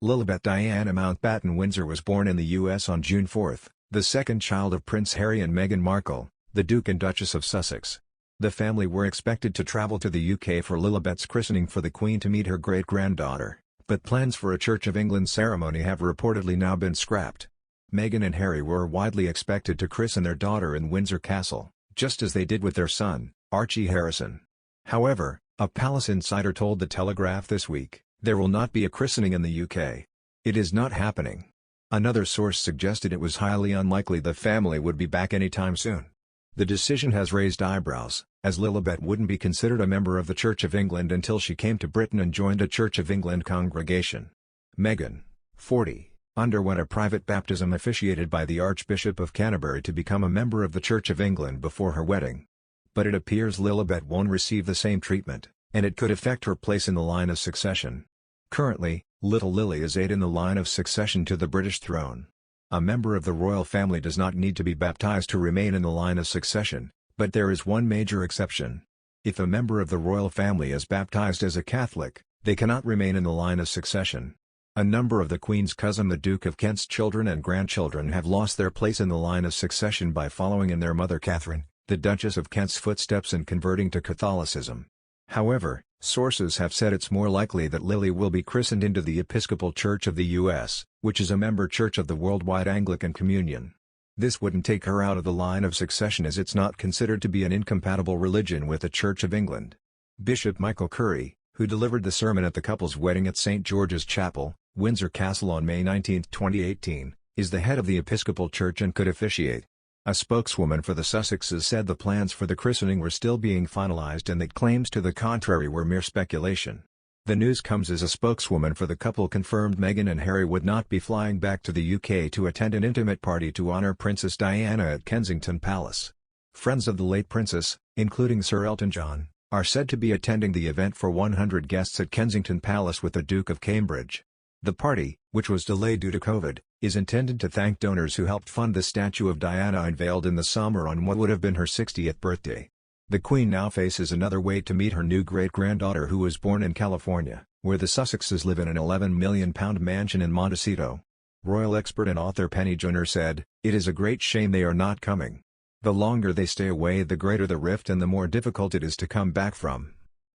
Lilibet Diana Mountbatten Windsor was born in the U.S. on June 4, the second child of Prince Harry and Meghan Markle, the Duke and Duchess of Sussex. The family were expected to travel to the UK for Lilibet's christening for the Queen to meet her great-granddaughter, but plans for a Church of England ceremony have reportedly now been scrapped. Meghan and Harry were widely expected to christen their daughter in Windsor Castle, just as they did with their son, Archie Harrison. However, a palace insider told The Telegraph this week, there will not be a christening in the UK. It is not happening. Another source suggested it was highly unlikely the family would be back anytime soon. The decision has raised eyebrows, as Lilibet wouldn't be considered a member of the Church of England until she came to Britain and joined a Church of England congregation. Meghan, 40, underwent a private baptism officiated by the Archbishop of Canterbury to become a member of the Church of England before her wedding. But it appears Lilibet won't receive the same treatment, and it could affect her place in the line of succession. Currently, little Lily is 8 in the line of succession to the British throne. A member of the royal family does not need to be baptized to remain in the line of succession, but there is one major exception. If a member of the royal family is baptized as a Catholic, they cannot remain in the line of succession. A number of the Queen's cousin the Duke of Kent's children and grandchildren have lost their place in the line of succession by following in their mother Catherine, the Duchess of Kent's footsteps and converting to Catholicism. However, sources have said it's more likely that Lily will be christened into the Episcopal Church of the U.S., which is a member church of the Worldwide Anglican Communion. This wouldn't take her out of the line of succession as it's not considered to be an incompatible religion with the Church of England. Bishop Michael Curry, who delivered the sermon at the couple's wedding at St. George's Chapel, Windsor Castle on May 19, 2018, is the head of the Episcopal Church and could officiate. A spokeswoman for the Sussexes said the plans for the christening were still being finalized and that claims to the contrary were mere speculation. The news comes as a spokeswoman for the couple confirmed Meghan and Harry would not be flying back to the UK to attend an intimate party to honour Princess Diana at Kensington Palace. Friends of the late princess, including Sir Elton John, are said to be attending the event for 100 guests at Kensington Palace with the Duke of Cambridge. The party, which was delayed due to COVID, is intended to thank donors who helped fund the statue of Diana unveiled in the summer on what would have been her 60th birthday. The Queen now faces another wait to meet her new great-granddaughter who was born in California, where the Sussexes live in an £11 million mansion in Montecito. Royal expert and author Penny Junor said, "It is a great shame they are not coming. The longer they stay away the greater the rift and the more difficult it is to come back from.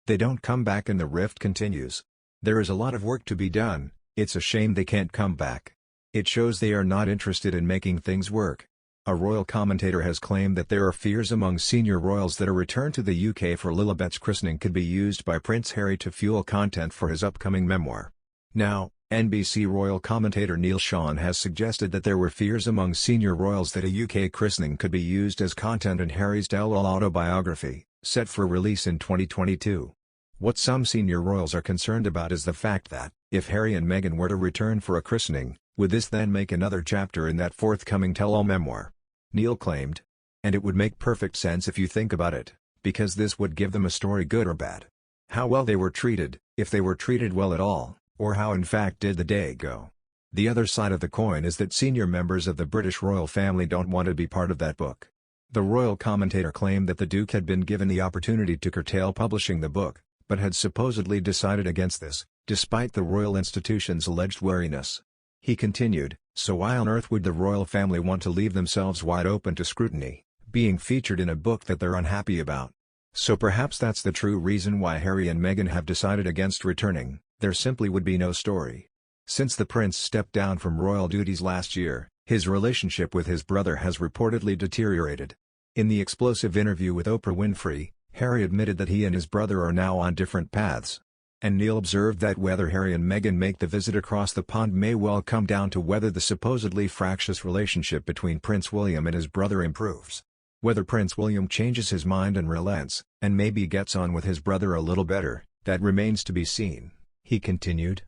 They don't come back and the rift continues. There is a lot of work to be done. It's a shame they can't come back. It shows they are not interested in making things work." A royal commentator has claimed that there are fears among senior royals that a return to the UK for Lilibet's christening could be used by Prince Harry to fuel content for his upcoming memoir. Now, NBC royal commentator Neil Sean has suggested that there were fears among senior royals that a UK christening could be used as content in Harry's tell-all autobiography, set for release in 2022. What some senior royals are concerned about is the fact that, if Harry and Meghan were to return for a christening, would this then make another chapter in that forthcoming tell-all memoir? Neil claimed. And it would make perfect sense if you think about it, because this would give them a story good or bad. How well they were treated, if they were treated well at all, or how in fact did the day go. The other side of the coin is that senior members of the British royal family don't want to be part of that book. The royal commentator claimed that the Duke had been given the opportunity to curtail publishing the book, but had supposedly decided against this, despite the royal institution's alleged wariness. He continued, "So why on earth would the royal family want to leave themselves wide open to scrutiny, being featured in a book that they're unhappy about? So perhaps that's the true reason why Harry and Meghan have decided against returning. There simply would be no story." Since the prince stepped down from royal duties last year, his relationship with his brother has reportedly deteriorated. In the explosive interview with Oprah Winfrey, Harry admitted that he and his brother are now on different paths. And Neil observed that whether Harry and Meghan make the visit across the pond may well come down to whether the supposedly fractious relationship between Prince William and his brother improves. Whether Prince William changes his mind and relents, and maybe gets on with his brother a little better, that remains to be seen, he continued.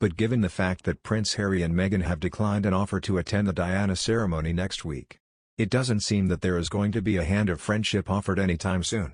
But given the fact that Prince Harry and Meghan have declined an offer to attend the Diana ceremony next week, it doesn't seem that there is going to be a hand of friendship offered anytime soon.